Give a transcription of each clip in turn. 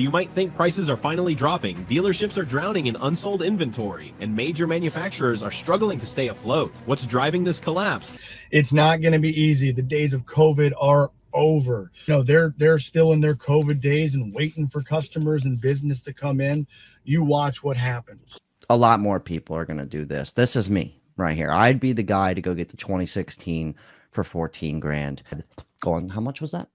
you might think prices are finally dropping, dealerships are drowning in unsold inventory, and major manufacturers are struggling to stay afloat. What's driving this collapse? It's not going to be easy. The days of COVID are over. You know, they're still in their COVID days and waiting for customers and business to come in. You watch what happens. A lot more people are going to do this. This is me right here. I'd be the guy to go get the 2016 for 14 grand. Going, how much was that?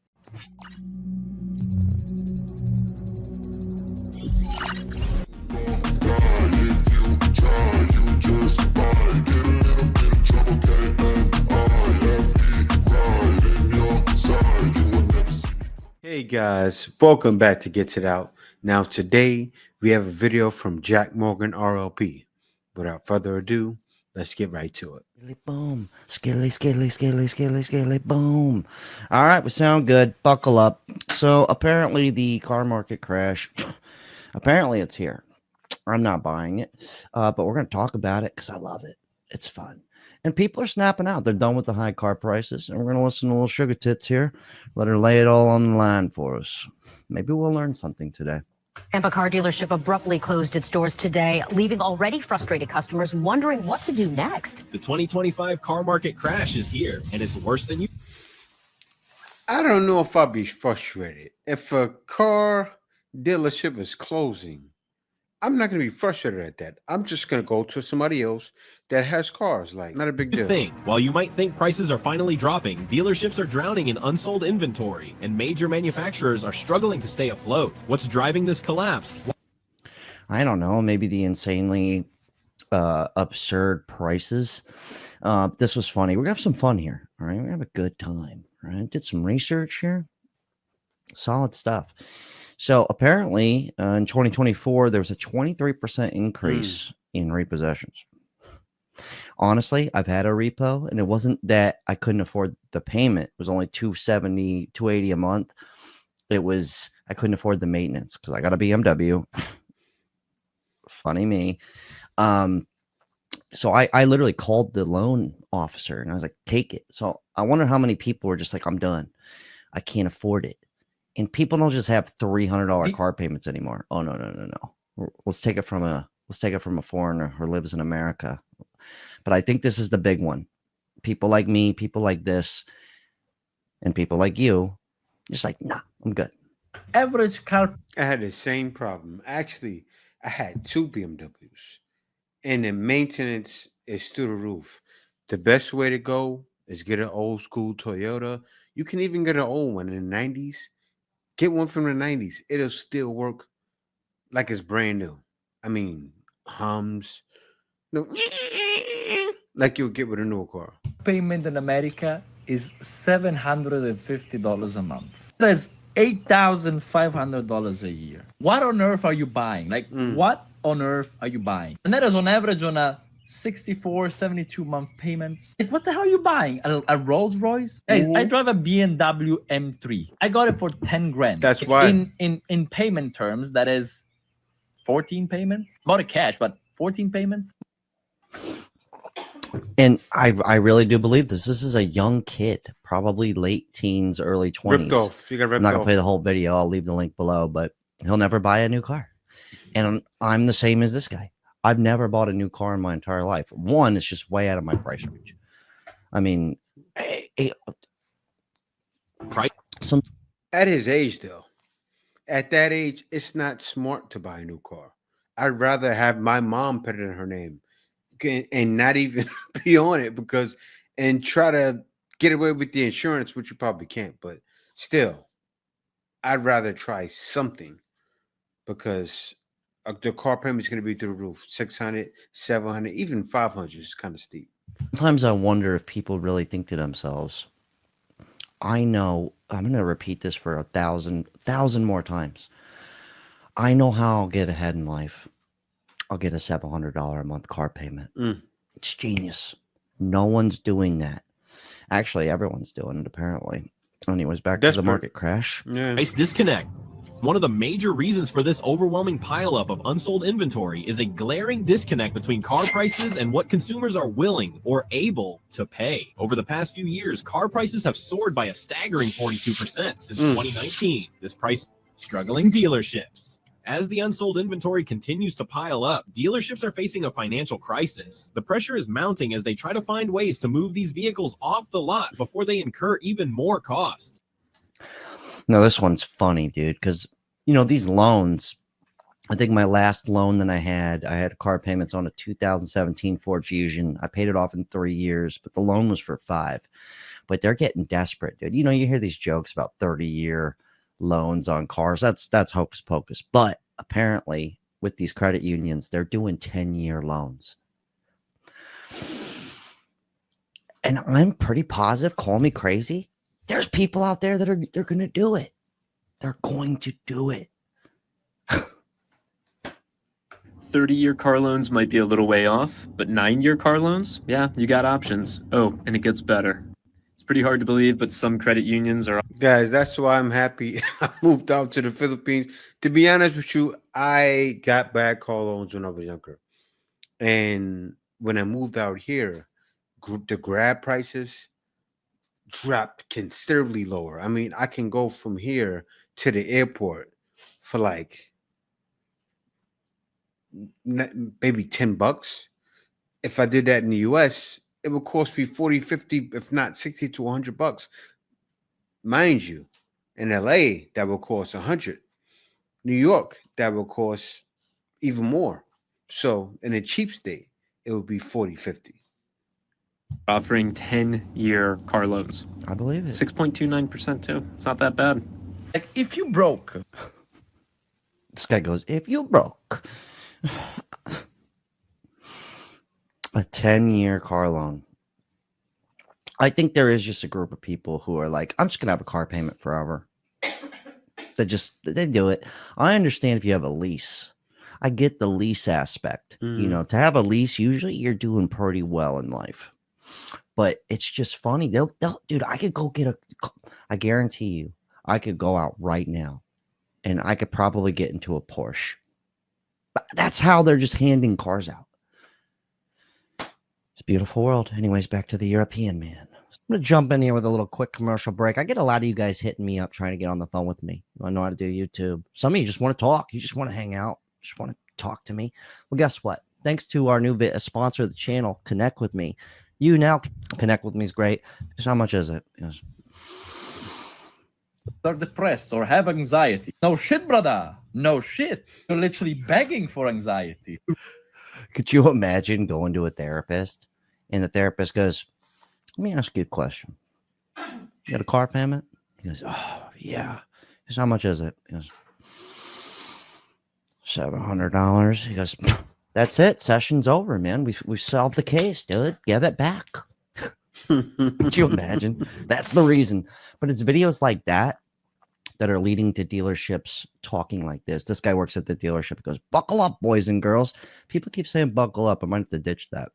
Hey guys, welcome back to Gets It Out. Now today we have a video from Jack Morgan RLP. Without further ado, let's get right to it. Boom, skilly, boom. All right, we sound good. Buckle up. So apparently the car market crash, apparently it's here. I'm not buying it, but we're going to talk about it because I love it. It's fun. And people are snapping out. They're done with the high car prices. And we're going to listen to little sugar tits here. Let her lay it all on the line for us. Maybe we'll learn something today. Tampa car dealership abruptly closed its doors today, leaving already frustrated customers wondering what to do next. The 2025 car market crash is here, and it's worse than you. I don't know if I'd be frustrated. If a car dealership is closing, I'm not going to be frustrated at that. I'm just going to go to somebody else that has cars. Like, not a big deal. While you might think prices are finally dropping, dealerships are drowning in unsold inventory, and major manufacturers are struggling to stay afloat. What's driving this collapse? I don't know. Maybe the insanely absurd prices. This was funny. We're going to have some fun here. All right. We're going to have a good time. All right. Did some research here. Solid stuff. So apparently in 2024, there was a 23% increase in repossessions. Honestly, I've had a repo, and it wasn't that I couldn't afford the payment. It was only $270, $280 a month. It was I couldn't afford the maintenance because I got a BMW. Funny me. So I literally called the loan officer, and I was like, take it. So I wonder how many people were just like, I'm done. I can't afford it. And people don't just have $300 car payments anymore. Oh no. Let's take it from a foreigner who lives in America. But I think this is the big one. People like me, people like this, and people like you, just like, nah, I'm good. Average car. I had the same problem. Actually, I had two BMWs, and the maintenance is through the roof. The best way to go is get an old school Toyota. You can even get an old one in the 90s. Get one from the 90s. It'll still work like it's brand new. I mean, hums. No, like you'll get with a new car. Payment in America is $750 a month. That is $8,500 a year. What on earth are you buying? Like, what on earth are you buying? And that is on average on a 64, 72 month payments. Like, what the hell are you buying? A Rolls Royce? Guys, I drive a BMW M3. I got it for 10 grand. That's why. In payment terms, that is 14 payments. Bought it cash, but 14 payments. And I really do believe this. This is a young kid, probably late teens, early 20s. Ripped off. You got ripped I'm not going off. to play the whole video. I'll leave the link below, but he'll never buy a new car. And I'm the same as this guy. I've never bought a new car in my entire life. One, it's just way out of my price range. I mean, at his age, though, at that age, it's not smart to buy a new car. I'd rather have my mom put it in her name and not even be on it and try to get away with the insurance, which you probably can't. But still, I'd rather try something because the car payment is going to be through the roof. 600, 700, even 500 is kind of steep. Sometimes I wonder if people really think to themselves, I know, I'm going to repeat this for 1,000 more times. I know how I'll get ahead in life. I'll get a $700 a month car payment. It's genius. No one's doing that. Actually, everyone's doing it, apparently. Anyways, back to the market crash. Price disconnect. One of the major reasons for this overwhelming pileup of unsold inventory is a glaring disconnect between car prices and what consumers are willing or able to pay. Over the past few years, car prices have soared by a staggering 42% since 2019. This price Struggling dealerships. As the unsold inventory continues to pile up, dealerships are facing a financial crisis. The pressure is mounting as they try to find ways to move these vehicles off the lot before they incur even more costs. No, this one's funny, dude, because, you know, these loans, I think my last loan that I had car payments on a 2017 Ford Fusion. I paid it off in 3 years, but the loan was for 5. But they're getting desperate, dude. You know, you hear these jokes about 30-year loans on cars. That's hocus pocus. But apparently, with these credit unions, they're doing 10-year loans. And I'm pretty positive, call me crazy, there's people out there that they're going to do it. They're going to do it. 30-year car loans might be a little way off, but 9-year car loans, yeah, you got options. Oh, and it gets better. It's pretty hard to believe, but some credit unions are... Guys, that's why I'm happy I moved out to the Philippines. To be honest with you, I got bad car loans when I was younger. And when I moved out here, the grab prices dropped considerably lower. I mean, I can go from here to the airport for like maybe $10. If I did that in the US, it would cost me 40, 50, if not 60 to $100. Mind you, in LA, that will cost 100. New York, that will cost even more. So in a cheap state, it would be 40, 50. offering 10-year car loans. I believe it. 6.29% too. It's not that bad. Like, if you broke, This guy goes, if you broke a 10-year car loan. I think there is just a group of people who are like, I'm just going to have a car payment forever. They do it. I understand if you have a lease. I get the lease aspect. You know, to have a lease, usually you're doing pretty well in life. But it's just funny. Dude, I could go I guarantee you, I could go out right now and I could probably get into a Porsche. But that's how they're just handing cars out. It's a beautiful world. Anyways, back to the European man. I'm going to jump in here with a little quick commercial break. I get a lot of you guys hitting me up trying to get on the phone with me. I know how to do YouTube. Some of you just want to talk. You just want to hang out. Just want to talk to me. Well, guess what? Thanks to our new sponsor of the channel, Connect With Me. You now Connect With Me is great. So how much is it? Yes. are depressed or have anxiety. No shit, brother. No shit. You're literally begging for anxiety. Could you imagine going to a therapist and the therapist goes, let me ask you a question. You got a car payment? He goes, oh, yeah. He goes, how much is it? He goes, $700. He goes, that's it. Session's over, man. We've solved the case, dude. Give it back. Could you imagine? That's the reason. But it's videos like that that are leading to dealerships talking like this. This guy works at the dealership. He goes, buckle up, boys and girls. People keep saying buckle up. I might have to ditch that.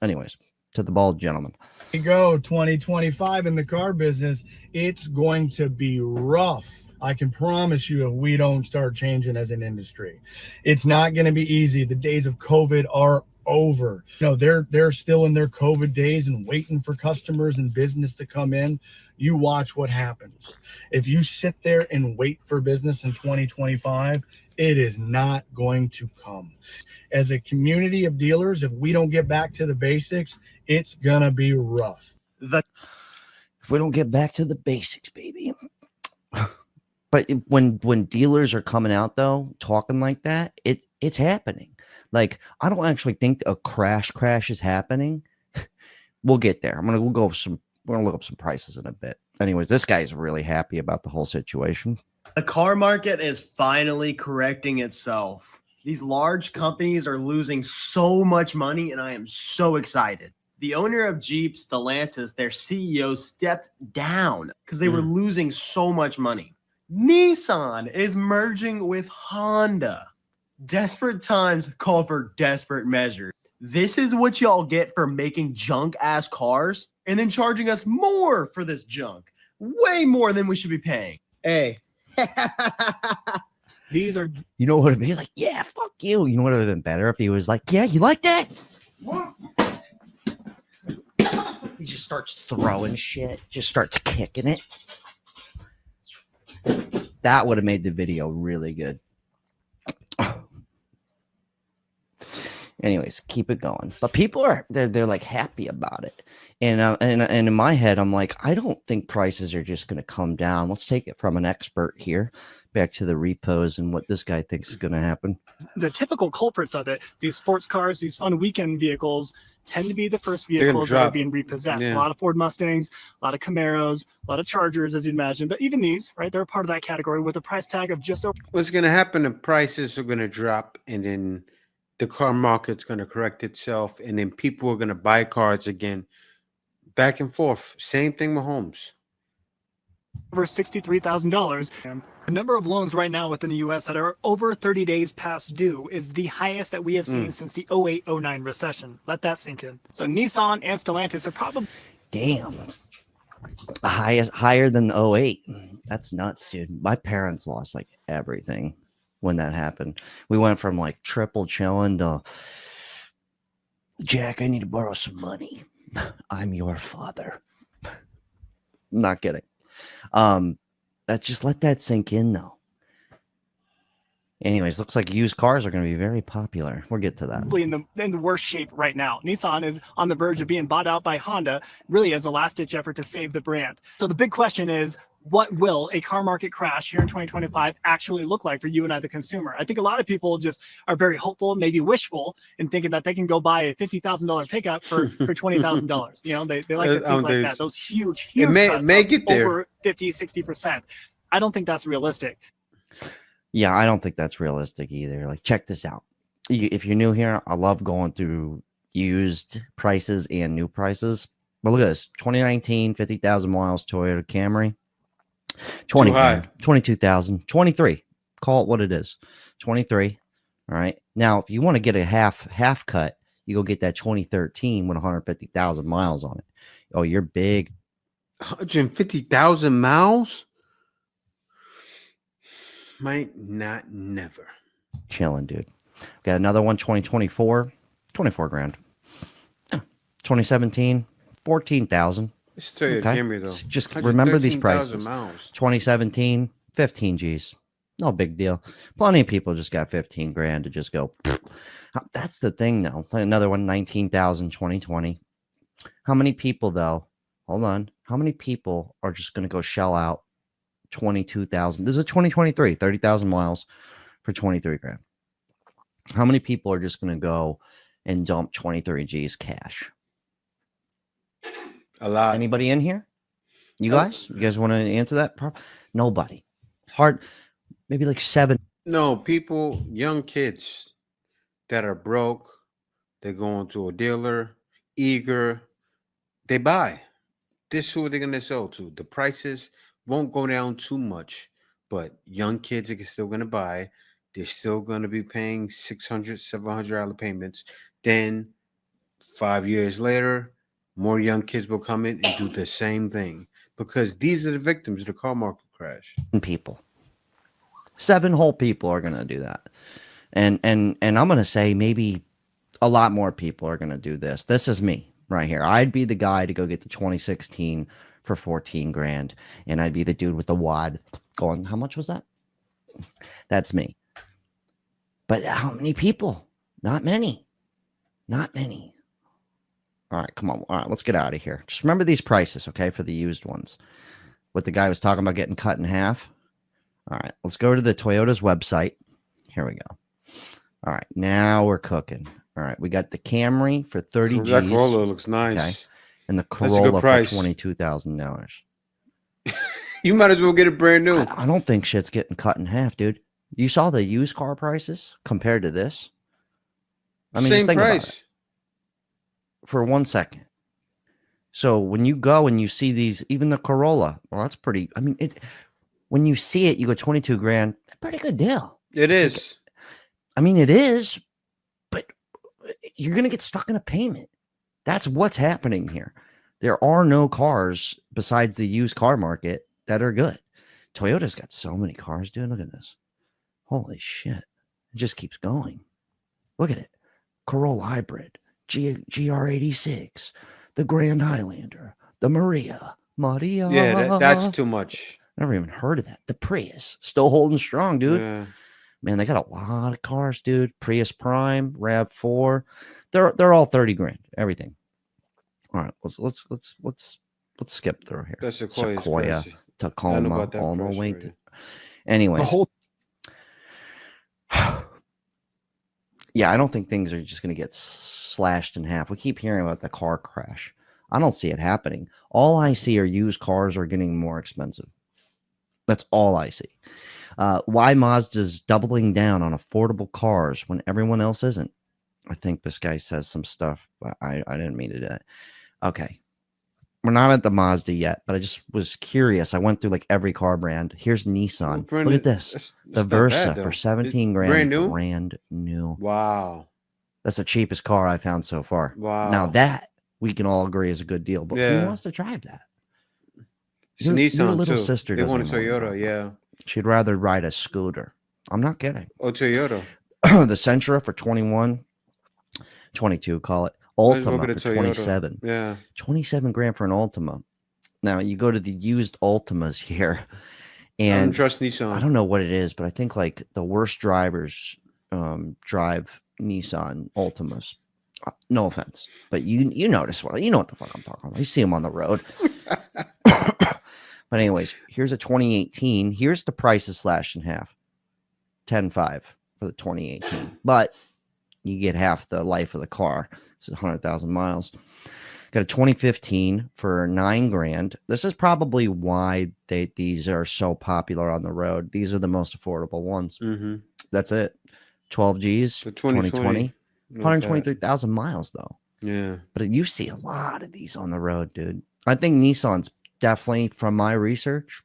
Anyways, to the bald gentleman. You go 2025 in the car business, it's going to be rough. I can promise you if we don't start changing as an industry. It's not going to be easy. The days of COVID are over. You know, they're still in their COVID days and waiting for customers and business to come in. You watch what happens. If you sit there and wait for business in 2025, it is not going to come. As a community of dealers, if we don't get back to the basics, it's going to be rough. If we don't get back to the basics, baby. But when dealers are coming out, though, talking like that, it's happening. Like, I don't actually think a crash is happening. We'll get there. We're gonna look up some prices in a bit. Anyways, this guy's really happy about the whole situation. The car market is finally correcting itself. These large companies are losing so much money, and I am so excited. The owner of Jeep, Stellantis, their CEO, stepped down because they were losing so much money. Nissan is merging with Honda. Desperate times call for desperate measures. This is what y'all get for making junk-ass cars and then charging us more for this junk. Way more than we should be paying. Hey. These are... You know what? He's like, yeah, fuck you. You know what would have been better if he was like, yeah, you like that? He just starts throwing shit. Just starts kicking it. That would have made the video really good. Anyways, keep it going. But people are they're like happy about it, and in my head, I'm like, I don't think prices are just going to come down. Let's take it from an expert here, back to the repos and what this guy thinks is going to happen. The typical culprits of it, these sports cars, these fun weekend vehicles, tend to be the first vehicles that are being repossessed. Yeah. A lot of Ford Mustangs, a lot of Camaros, a lot of Chargers, as you'd imagine. But even these, right, they're part of that category with a price tag of just over. What's going to happen? The prices are going to drop, and then the car market's going to correct itself, and then people are going to buy cars again, back and forth. Same thing with homes. Over $63,000. The number of loans right now within the U.S. that are over 30 days past due is the highest that we have seen since the 08-09 recession. Let that sink in. So Nissan and Stellantis are probably higher than 08. That's nuts, dude. My parents lost like everything when that happened. We went from like triple chilling to, Jack, I need to borrow some money. I'm your father. Not kidding. Just let that sink in though. Anyways, looks like used cars are going to be very popular. We'll get to that. in the worst shape right now. Nissan is on the verge of being bought out by Honda, really as a last-ditch effort to save the brand. So the big question is, what will a car market crash here in 2025 actually look like for you and I, the consumer? I think a lot of people just are very hopeful, maybe wishful, in thinking that they can go buy a $50,000 pickup for $20,000. You know, they like to think like that. Those huge It may cuts get there. over 50, 60%. I don't think that's realistic. Yeah, I don't think that's realistic either. Like, check this out. If you're new here, I love going through used prices and new prices. But look at this. 2019, 50,000 miles Toyota Camry. 20 grand, 22,000, 23. Call it what it is. 23. All right. Now, if you want to get a half cut, you go get that 2013 with 150,000 miles on it. Oh, you're big. 150,000 miles? Might not never. Chilling, dude. Got another one, 2024, 24 grand. 2017, 14,000. It's Toyota Camry, though. Just remember these 113,000 prices. miles. 2017, 15 G's. No big deal. Plenty of people just got 15 grand to just go. That's the thing, though. Another one, 19,000, 2020. How many people, though? Hold on. How many people are just going to go shell out 22,000? This is a 2023, 30,000 miles for 23 grand. How many people are just going to go and dump 23 G's cash? A lot. Anybody in here? You guys want to answer that? Nobody. Hard. Maybe like 7. No, people, young kids that are broke, they're going to a dealer, eager, they buy. This is who they're going to sell to. The prices won't go down too much, but young kids are still going to buy. They're still going to be paying $600, $700 payments. Then 5 years later, more young kids will come in and do the same thing, because these are the victims of the car market crash. People. 7 whole people are going to do that. And I'm going to say maybe a lot more people are going to do this. This is me right here. I'd be the guy to go get the 2016 for 14 grand. And I'd be the dude with the wad going, how much was that? That's me. But how many people? Not many. Not many. All right, come on. All right, let's get out of here. Just remember these prices, okay, for the used ones. What the guy was talking about getting cut in half. All right, let's go to the Toyota's website. Here we go. All right, now we're cooking. All right, we got the Camry for 30 G's. That Corolla looks nice. Okay, and the Corolla for $22,000. You might as well get it brand new. I don't think shit's getting cut in half, dude. You saw the used car prices compared to this? I mean, same just think price. about it for 1 second. So when you go and you see these, even the Corolla, well, that's pretty. I mean, when you see it, you go 22 grand. Pretty good deal. It is. Like, I mean, it is, but you're going to get stuck in a payment. That's what's happening here. There are no cars besides the used car market that are good. Toyota's got so many cars, dude. Look at this. Holy shit. It just keeps going. Look at it. Corolla Hybrid, GR86, the Grand Highlander, the Maria. Yeah, that's too much. Never even heard of that. The Prius still holding strong, dude. Yeah. Man, they got a lot of cars, dude. Prius Prime, RAV4. They're all 30 grand. Everything. All right, let's skip through here. That Sequoia, Sequoia, I know Tacoma, about that all the price way already. to. Anyways, The whole yeah, I don't think things are just going to get slashed in half. We keep hearing about the car crash. I don't see it happening. All I see are used cars are getting more expensive. That's all I see. Why Mazda's doubling down on affordable cars when everyone else isn't? I think this guy says some stuff, but I didn't mean to do that. Okay. We're not at the Mazda yet, but I just was curious. I went through like every car brand. Here's Nissan. Look at this. The Versa for 17 grand. Brand new? Brand new. Wow. That's the cheapest car I found so far. Wow. Now that we can all agree is a good deal, but who Yeah. wants to drive that? It's Your Nissan little too. sister They want a doesn't want Toyota, that. yeah. She'd rather ride a scooter. I'm not kidding. Oh, Toyota. The Sentra for 21, 22, call it. Let's go Ultima get a for Toyota. 27. Yeah. 27 grand for an Ultima. Now you go to the used Ultimas here, I don't and trust Nissan. I don't know what it is, but I think like the worst drivers drive Nissan Ultimas. No offense, but you notice what you know what the fuck I'm talking about. You see them on the road. But anyways, here's a 2018. Here's the prices slashed in half. 10.5 for the 2018, but you get half the life of the car. It's 100,000 miles. Got a 2015 for 9 grand. This is probably why these are so popular on the road. These are the most affordable ones. Mm-hmm. That's it. 12 G's For 2020. 2020. 123,000 miles though. Yeah. But you see a lot of these on the road, dude. I think Nissan's definitely, from my research,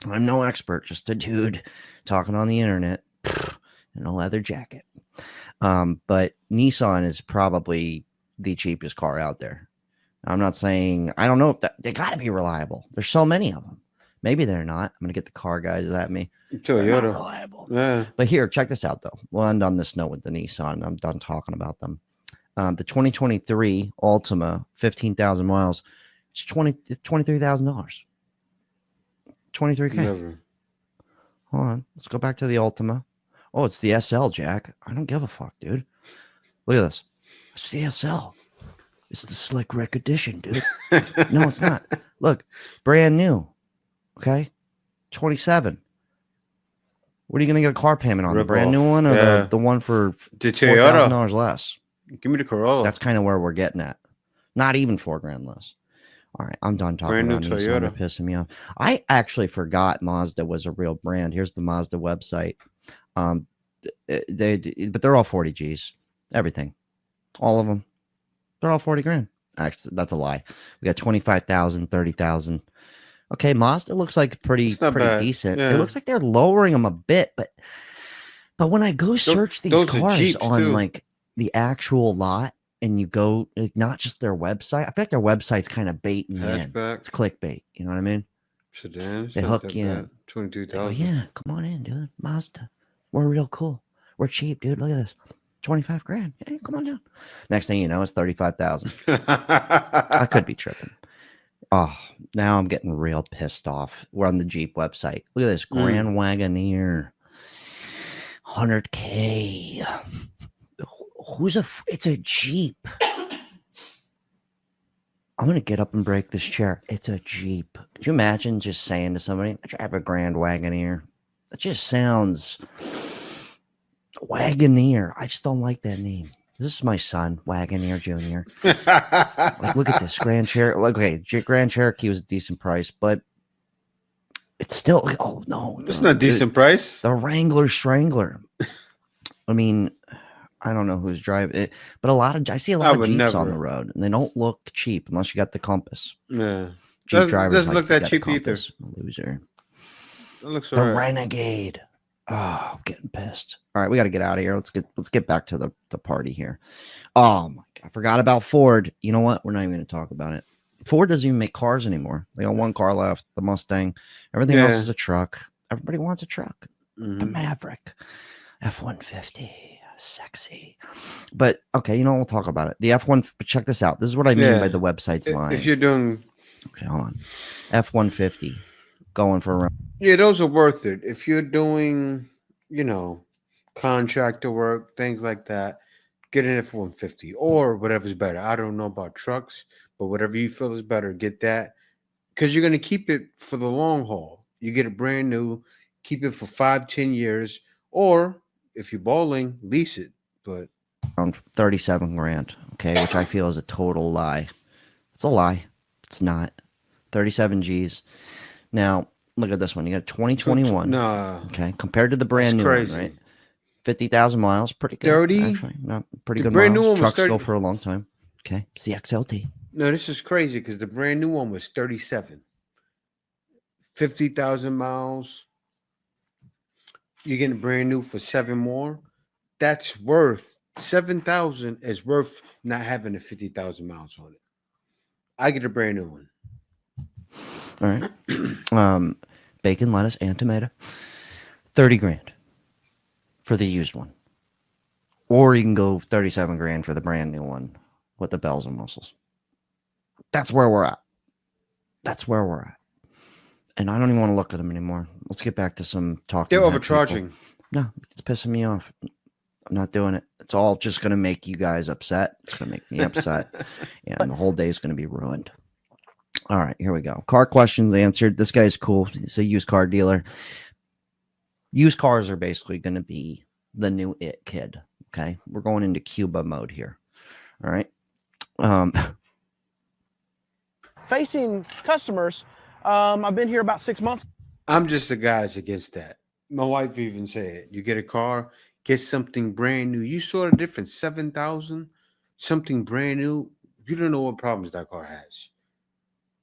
I'm no expert, just a dude talking on the internet in a leather jacket. But Nissan is probably the cheapest car out there. I'm not saying, I don't know if they got to be reliable. There's so many of them. Maybe they're not. I'm going to get the car guys at me. They're not Toyota. reliable. Yeah. But here, check this out, though. We'll end on this note with the Nissan. I'm done talking about them. The 2023 Ultima, 15,000 miles. It's $23,000. 23K. Never. Hold on. Let's go back to the Ultima. Oh, it's the SL, Jack. I don't give a fuck, dude. Look at this. It's the SL. It's the slick wreck edition, dude. No, it's not. Look, brand new. Okay. 27. What are you going to get a car payment on? The brand new one or the one for the Toyota $4,000 less? Give me the Corolla. That's kind of where we're getting at. Not even $4 grand less. All right, I'm done talking Brand new about Nissan. They're Toyota. pissing me off. I actually forgot Mazda was a real brand. Here's the Mazda website. But they're all 40 G's. Everything. All of them. They're all 40 grand. Actually, that's a lie. We got 25,000, 30,000. Okay, Mazda looks like pretty bad. decent. Yeah. It looks like they're lowering them a bit, but when I go search these those are cars Jeeps, on too. like the actual lot and you go like, not just their website, I feel like their website's kind of baiting you in. Hatchback. It's clickbait. You know what I mean? Sedans. They hook you in. They go, 22,000. yeah, come on in, dude. Mazda. We're real cool. We're cheap, dude. Look at this. 25 grand. Yeah, come on down. Next thing you know, it's 35,000. I could be tripping. Oh, now I'm getting real pissed off. We're on the Jeep website. Look at this Grand Wagoneer. 100K. It's a Jeep. I'm going to get up and break this chair. It's a Jeep. Could you imagine just saying to somebody, I drive a Grand Wagoneer? That just sounds Wagoneer. I just don't like that name. This is my son, Wagoneer Jr. Like, look at this Grand Cherokee. Like, okay, Grand Cherokee was a decent price, but it's still. Oh no, It's not decent price. The Wrangler Strangler. I mean, I don't know who's driving it, but I see a lot of Jeeps on the road, and they don't look cheap unless you got the Compass. Yeah, Jeep drivers doesn't look that you got a cheap either. Compass. Loser. It looks The alright. Renegade. Oh, I'm getting pissed. All right, we got to get out of here. Let's get back to the party here. Oh my God, I forgot about Ford. You know what? We're not even going to talk about it. Ford doesn't even make cars anymore. They got one car left, the Mustang. Everything else is a truck. Everybody wants a truck. The Maverick, F-150, sexy. But okay, you know, we'll talk about it. The F1. Check this out. This is what I mean by the website's line. If you're doing, okay, hold on. F-150. going for around. Yeah, those are worth it. If you're doing, you know, contractor work, things like that, get in it for 150 or whatever's better. I don't know about trucks, but whatever you feel is better, get that. Because you're going to keep it for the long haul. You get it brand new, keep it for 5-10 years, or if you're bowling, lease it. But around 37 grand, okay, which I feel is a total lie. It's a lie. It's not. 37 G's. Now, look at this one. You got 2021. Nah. Okay, compared to the brand new crazy. one, right? 50,000 miles, pretty good. 30? Actually, not pretty The good brand miles. new one was Trucks 30. go for a long time. Okay, CXLT. No, this is crazy because the brand new one was 37. 50,000 miles. You're getting brand new for 7 more. That's worth 7,000 is worth not having the 50,000 miles on it. I get a brand new one. All right. Bacon, lettuce, and tomato. 30 grand for the used one. Or you can go 37 grand for the brand new one with the bells and whistles. That's where we're at. That's where we're at. And I don't even want to look at them anymore. Let's get back to some talking. They're overcharging. No, it's pissing me off. I'm not doing it. It's all just going to make you guys upset. It's going to make me upset. And the whole day is going to be ruined. All right, here we go. Car questions answered. This guy's cool. He's a used car dealer. Used cars are basically going to be the new it kid. Okay, we're going into Cuba mode here. All right. Facing customers, I've been here about 6 months. I'm just the guys against that. My wife even said, you get a car, get something brand new. You saw the difference, 7,000, something brand new. You don't know what problems that car has.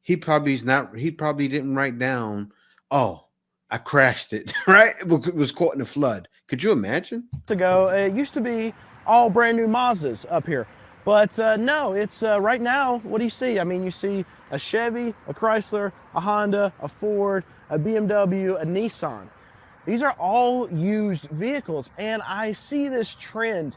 He probably didn't write down, oh, I crashed it, right? It was caught in a flood. Could you imagine? Ago, it used to be all brand new Mazdas up here. But no, it's right now, what do you see? I mean, you see a Chevy, a Chrysler, a Honda, a Ford, a BMW, a Nissan. These are all used vehicles, and I see this trend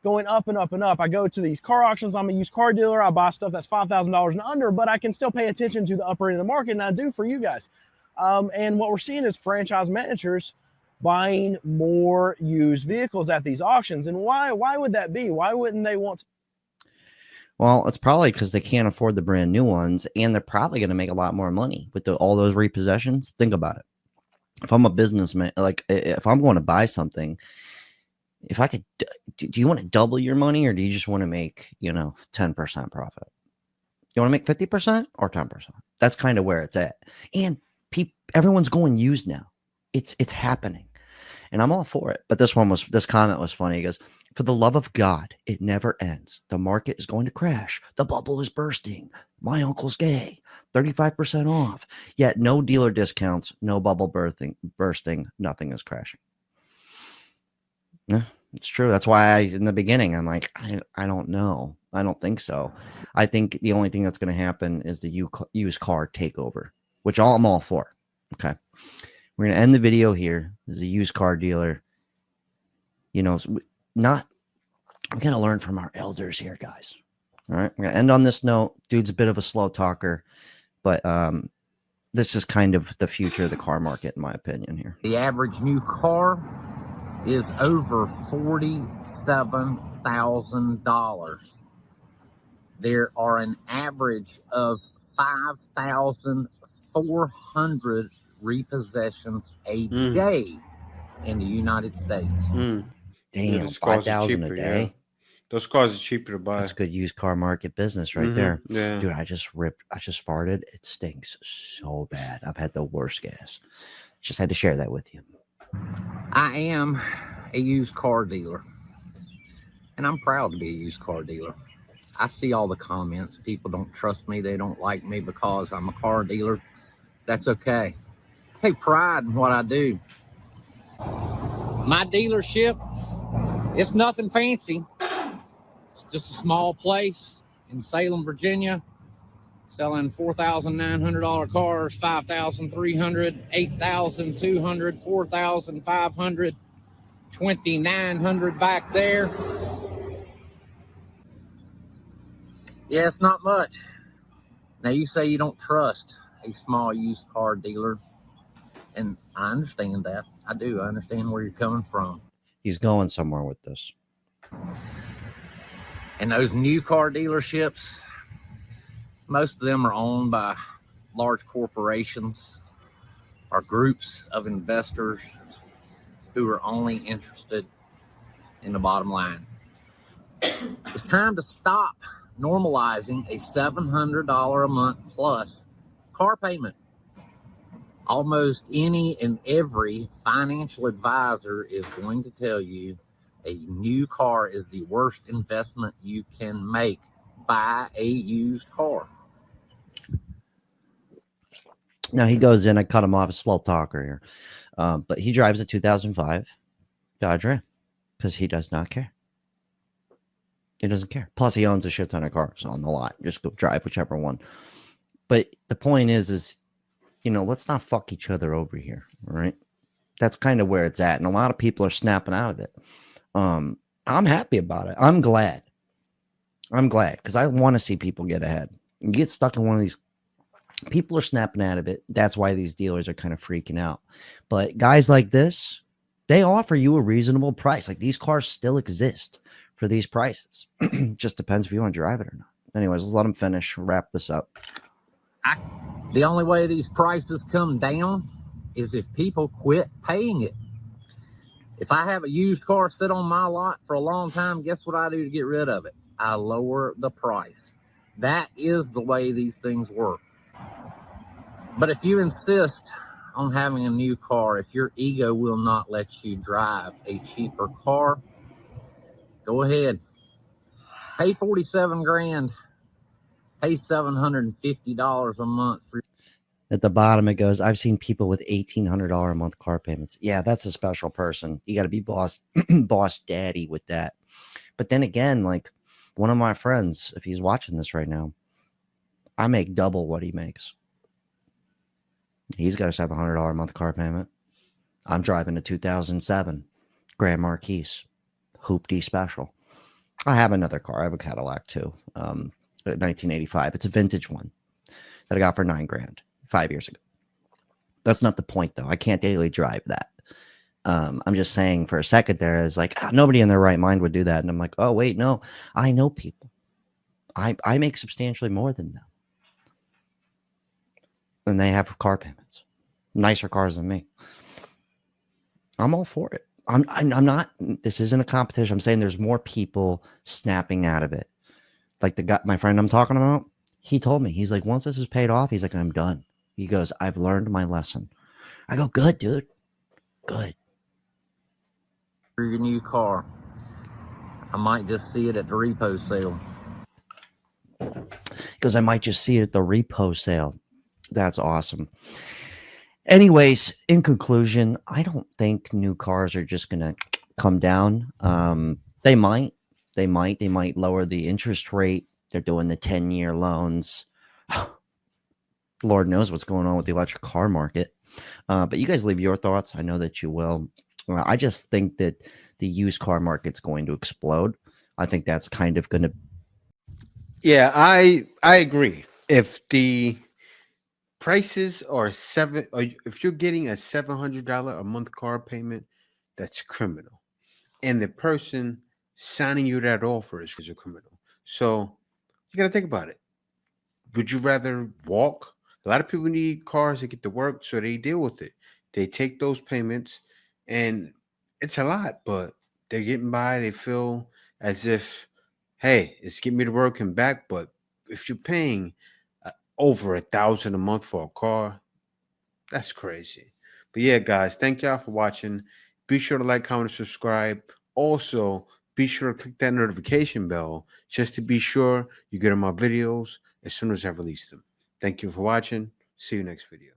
going up and up and up. I go to these car auctions. I'm a used car dealer. I buy stuff that's $5,000 and under, but I can still pay attention to the upper end of the market, and I do for you guys. And what we're seeing is franchise managers buying more used vehicles at these auctions. And why would that be? Why wouldn't they want to? Well, it's probably because they can't afford the brand new ones, and they're probably going to make a lot more money with all those repossessions. Think about it. If I'm a businessman, like if I'm going to buy something, if I could, do you want to double your money, or do you just want to make, 10% profit? You want to make 50% or 10%? That's kind of where it's at. And everyone's going used now. It's happening, and I'm all for it. But this comment was funny. He goes, "For the love of God, it never ends. The market is going to crash. The bubble is bursting. My uncle's gay. 35% off. Yet no dealer discounts, no bubble bursting. Nothing is crashing." Yeah, it's true. That's why in the beginning, I'm like, I don't know. I don't think so. I think the only thing that's going to happen is the used car takeover, which I'm all for. Okay. We're going to end the video here. As a used car dealer, we got to learn from our elders here, guys. All right. We're going to end on this note. Dude's a bit of a slow talker, but this is kind of the future of the car market, in my opinion here. The average new car is over $47,000. There are an average of 5,400 repossessions a day in the United States. Damn, 5,000 a day. Yeah. Those cars are cheaper to buy. That's a good used car market business right there. Yeah. Dude, I just farted. It stinks so bad. I've had the worst gas. Just had to share that with you. I am a used car dealer, and I'm proud to be a used car dealer. I see all the comments. People don't trust me. They don't like me because I'm a car dealer. That's okay. I take pride in what I do. My dealership, it's nothing fancy. It's just a small place in Salem, Virginia, selling $4,900 cars, $5,300, $8,200, $4,500, $2,900 back there. Yeah, it's not much. Now, you say you don't trust a small used car dealer. And I understand that. I do. I understand where you're coming from. He's going somewhere with this. And those new car dealerships, most of them are owned by large corporations or groups of investors who are only interested in the bottom line. It's time to stop normalizing a $700 a month plus car payment. Almost any and every financial advisor is going to tell you a new car is the worst investment you can make. Buy a used car. Now he goes in. I cut him off, a slow talker here. But he drives a 2005 Dodge Ram because he does not care. He doesn't care. Plus, he owns a shit ton of cars on the lot. Just go drive whichever one. But the point is, you know, let's not fuck each other over here. All right. That's kind of where it's at. And a lot of people are snapping out of it. I'm happy about it. I'm glad because I want to see people get ahead. You get stuck in one of these, people are snapping out of it. That's why these dealers are kind of freaking out. But guys like this, they offer you a reasonable price. Like these cars still exist for these prices. Just depends if you want to drive it or not. Anyways, let's let them finish. Wrap this up. The only way these prices come down is if people quit paying it. If I have a used car sit on my lot for a long time, guess what I do to get rid of it? I lower the price. That is the way these things work. But if you insist on having a new car, if your ego will not let you drive a cheaper car, go ahead. Pay 47 grand. Pay $750 a month for. At the bottom, it goes, I've seen people with $1,800 a month car payments. Yeah, that's a special person. You got to be boss daddy with that. But then again, like one of my friends, if he's watching this right now, I make double what he makes. He's got a $700 a month car payment. I'm driving a 2007 Grand Marquis Hoopty Special. I have another car. I have a Cadillac too, 1985. It's a vintage one that I got for $9 grand 5 years ago. That's not the point though. I can't daily drive that. I'm just saying for a second there is like, nobody in their right mind would do that. And I'm like, oh wait, no, I know people. I make substantially more than them. And they have car payments, nicer cars than me. I'm all for it. I'm not, this isn't a competition. I'm saying there's more people snapping out of it. Like the guy, my friend I'm talking about, he told me, he's like, once this is paid off, he's like, I'm done. He goes, I've learned my lesson. I go, good, dude. Good. For your new car. I might just see it at the repo sale. Because I might just see it at the repo sale. That's awesome. Anyways, in conclusion, I don't think new cars are just going to come down. They might lower the interest rate. They're doing the 10-year loans. Lord knows what's going on with the electric car market. But you guys leave your thoughts. I know that you will. I just think that the used car market's going to explode. I think that's kind of going to. Yeah, I agree. If the prices are if you're getting a $700 a month car payment, that's criminal. And the person signing you that offer is a criminal. So you got to think about it. Would you rather walk? A lot of people need cars to get to work, so they deal with it. They take those payments, and it's a lot, but they're getting by. They feel as if, hey, it's getting me to work and back. But if you're paying over $1,000 a month for a car, that's crazy. But yeah, guys, thank y'all for watching. Be sure to like, comment, and subscribe. Also, be sure to click that notification bell just to be sure you get on my videos as soon as I release them. Thank you for watching. See you next video.